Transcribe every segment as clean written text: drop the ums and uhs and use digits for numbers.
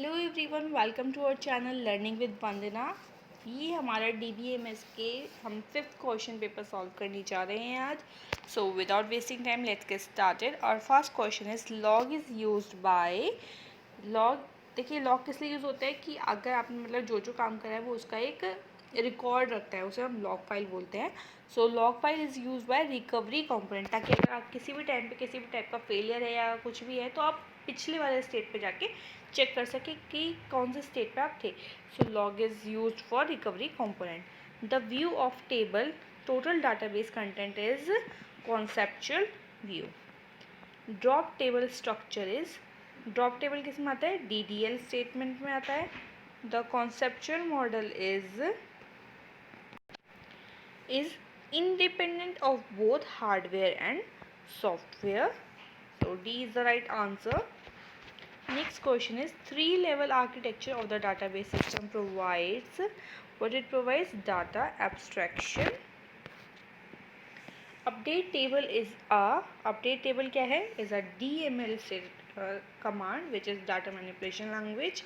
Hello everyone, welcome to our channel learning with Vandana. ये हमारा DBMS के हम 5th क्वेश्चन पेपर सॉल्व करने जा रहे हैं आज। So without wasting time let's get started. और first question is log is used by log. देखिए लॉग किस लिए यूज़ होता है कि अगर आपने मतलब जो काम करा है वो उसका एक रिकॉर्ड रखता है, उसे हम लॉग फाइल बोलते हैं। So log file is use by recovery component, ताकि अगर आप किसी भी टाइम पे किसी भी टाइप का फेलियर है या कुछ भी है तो आप पिछले वाले स्टेट पे जाके चेक कर सके कि कौन से स्टेट पे आप थे। So log is use for recovery component. The view of table total database content is conceptual view. Drop table structure is, drop table किस में आता है? DDL स्टेटमेंट में आता है। The conceptual model is independent of both hardware and software. So D is the right answer. Next question is three-level architecture of the database system provides what? It provides data abstraction. Update table is a, update table क्या है? Is a DML command which is data manipulation language.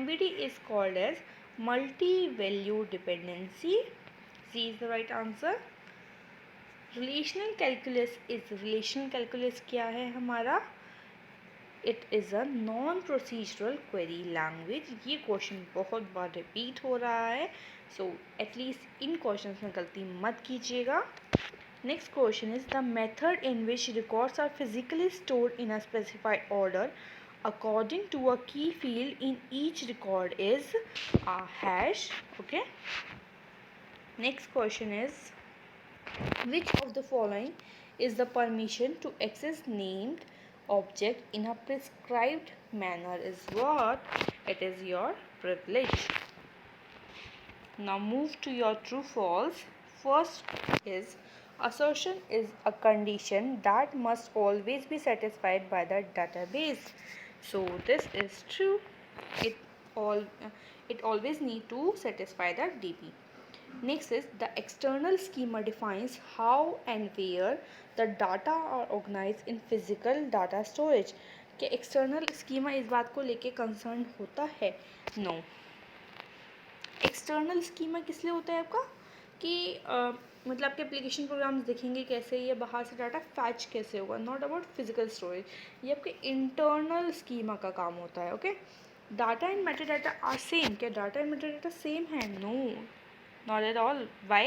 MVD is called as multi-value dependency. C is the right answer. Relational calculus is, relational calculus क्या है हमारा? It is a non procedural query language. ये question बहुत बार repeat हो रहा है, so at least in question में गलती मत कीजिएगा। Next question is the method in which records are physically stored in a specified order according to a key field in each record is a hash. Okay, next question is which of the following is the permission to access named object in a prescribed manner? Is what? It is your privilege. Now move to your true false. First is assertion is a condition that must always be satisfied by the database. So this is true. It always need to satisfy the DB. Next is the external schema defines how and where the data are organized in physical data storage. क्या external schema इस बात को लेके concern होता है? No. External schema किस लिए होता है आपका कि मतलब आपके एप्लीकेशन प्रोग्राम्स दिखेंगे कैसे, ये बाहर से डाटा फैच कैसे होगा, नॉट अबाउट फिजिकल स्टोरेज। ये आपके इंटरनल स्कीमा का काम होता है। Okay, data and meta data are same. क्या data and meta data same है? No, not at all. Why?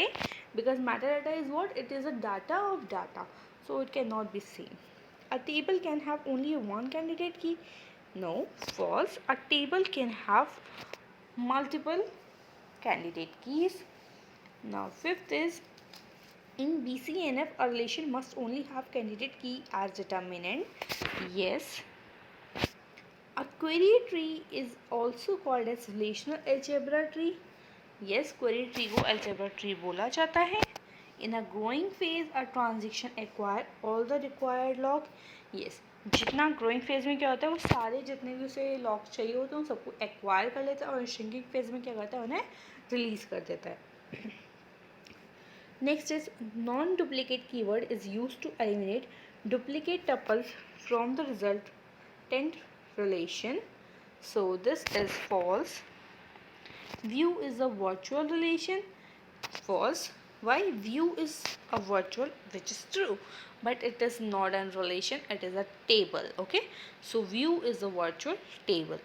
Because metadata is what? It is a data of data, so it cannot be same. A table can have only one candidate key? No, false. A table can have multiple candidate keys. Now fifth is in BCNF a relation must only have candidate key as determinant. Yes. A query tree is also called as relational algebra tree. Yes, query tree को algebra tree बोला जाता है. In a growing phase, a transaction acquire all the required log. Yes, जितना growing phase में क्या होता है वो सारे जितने भी उसे log चाहिए होते हैं सबको acquire कर लेता है और shrinking phase में क्या करता है उन्हें release कर देता है. Next is non-duplicate keyword is used to eliminate duplicate tuples from the resultant relation. So this is false. View is a virtual relation. False. Why? View is a virtual, which is true, but it is not a relation, it is a table. Okay, so view is a virtual table.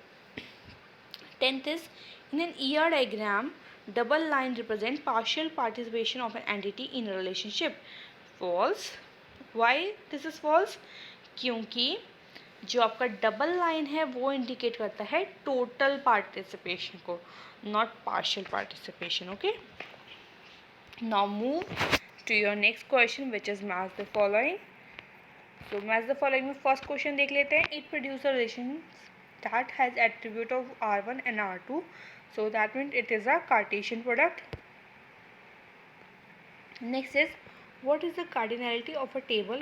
10th is in an ER diagram double line represent partial participation of an entity in a relationship. False. Why this is false? क्योंकि जो आपका double line है वो indicate करता है total participation को, not partial participation. Okay, now move to your next question which is match the following. So match the following में first question देख लेते हैं. It produce a relation that has attribute of R1 and R2, so that means it is a Cartesian product. Next is what is the cardinality of a table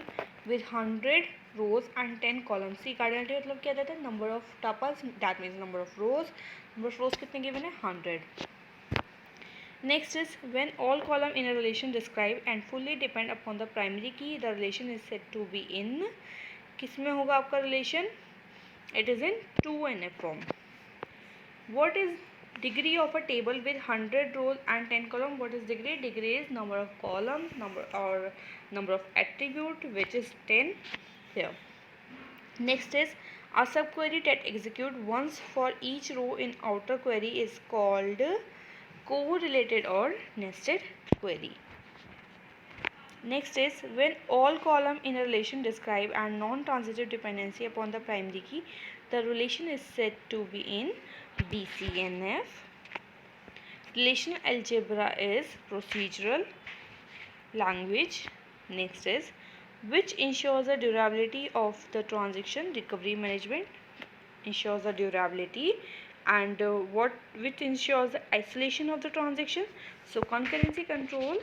with 100 rows and 10 columns? See, cardinality मतलब क्या रहता है? Number of tuples, that means number of rows. Number of rows कितने given है? 100. Next is when all column in a relation describe and fully depend upon the primary key, the relation is said to be in. किस में होगा आपका relation? It is in 2NF form. What is degree of a table with 100 rows and 10 columns? What is degree? Degree is number of columns, number of attribute, which is 10 here. Next is a subquery that execute once for each row in outer query is called correlated or nested query. Next is when all column in a relation describe and non-transitive dependency upon the primary key, the relation is said to be in BCNF. Relational algebra is procedural language. Next is which ensures the durability of the transaction. Recovery management ensures the durability, and which ensures the isolation of the transaction. So concurrency control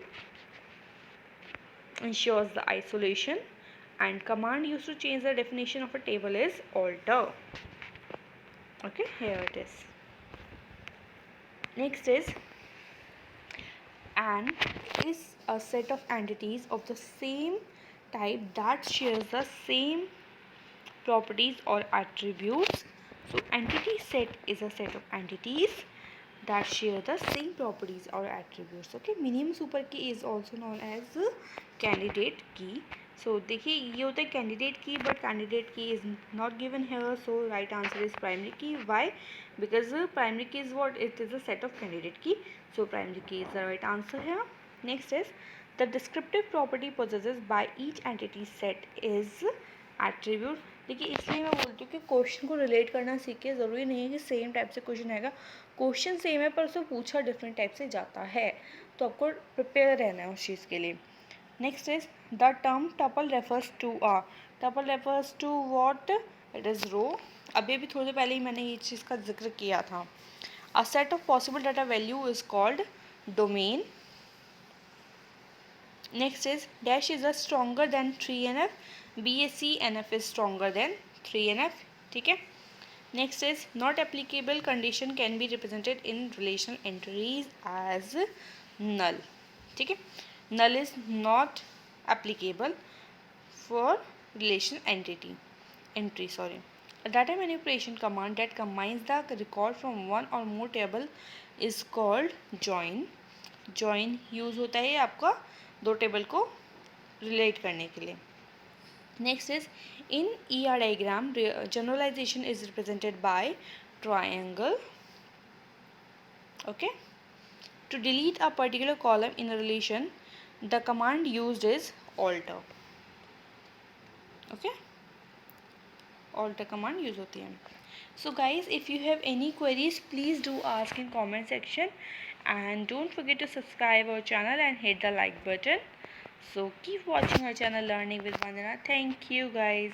ensures the isolation, and command used to change the definition of a table is alter. Okay, here it is. Next is and is a set of entities of the same type that shares the same properties or attributes. So entity set is a set of entities that share the same properties or attributes. Okay, minimum super key is also known as candidate key. So देखिए ये होता है candidate key, but candidate key is not given here, so right answer is primary key. Why? Because primary key is what? It is a set of candidate key, so primary key is the right answer here. Next is the descriptive property possessed by each entity set is attribute. देखिए इसलिए मैं बोलती हूँ कि question को relate करना सीखे. ज़रूरी नहीं है कि सेम टाइप से क्वेश्चन आएगा. क्वेश्चन सेम है पर उससे पूछा डिफरेंट टाइप से जाता है, तो आपको प्रिपेयर रहना है उस चीज़ के लिए. Next is the term tuple refers to tuple refers to what? It is row. अभी भी थोड़ी देर पहले ही मैंने ये चीज़ का जिक्र किया था. A set of possible data value is called domain. Next is dash is a stronger than 3NF. BACNF is stronger than 3NF. ठीक है. Next is not applicable condition can be represented in relational entries as null. ठीक है. Null is not applicable for relational entry. A data manipulation command that combines the record from one or more table is called join. Join use होता है आपका दो table को relate करने के लिए. Next is in ER diagram generalization is represented by triangle. Okay. To delete a particular column in a relation, the command used is alter. Okay. Alter command use होती है. So guys, if you have any queries, please do ask in comment section, and don't forget to subscribe our channel and hit the like button. So keep watching our channel Learning with Vandana. Thank you guys.